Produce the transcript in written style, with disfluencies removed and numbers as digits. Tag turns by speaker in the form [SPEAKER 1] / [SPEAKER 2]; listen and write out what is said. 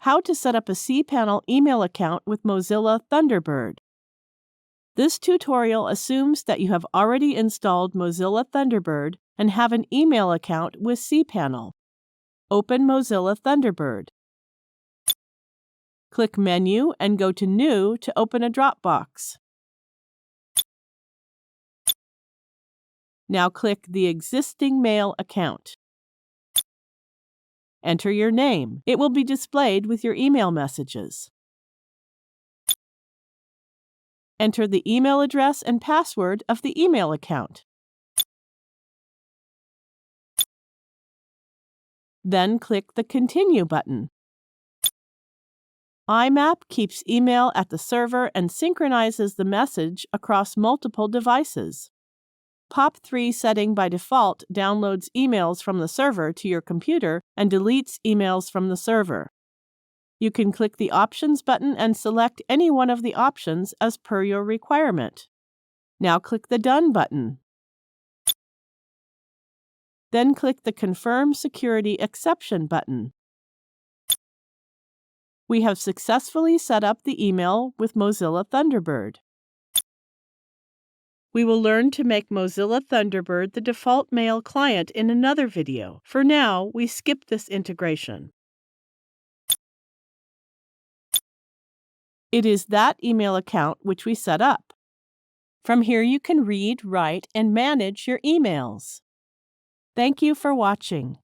[SPEAKER 1] How to set up a cPanel email account with Mozilla Thunderbird. This tutorial assumes that you have already installed Mozilla Thunderbird and have an email account with cPanel. Open Mozilla Thunderbird. Click Menu and go to New to open a Dropbox. Now click the existing mail account. Enter your name. It will be displayed with your email messages. Enter the email address and password of the email account. Then click the Continue button. IMAP keeps email at the server and synchronizes the message across multiple devices. POP3 setting by default downloads emails from the server to your computer and deletes emails from the server. You can click the Options button and select any one of the options as per your requirement. Now click the Done button. Then click the Confirm Security Exception button. We have successfully set up the email with Mozilla Thunderbird. We will learn to make Mozilla Thunderbird the default mail client in another video. For now, we skip this integration. It is that email account which we set up. From here you can read, write, and manage your emails. Thank you for watching.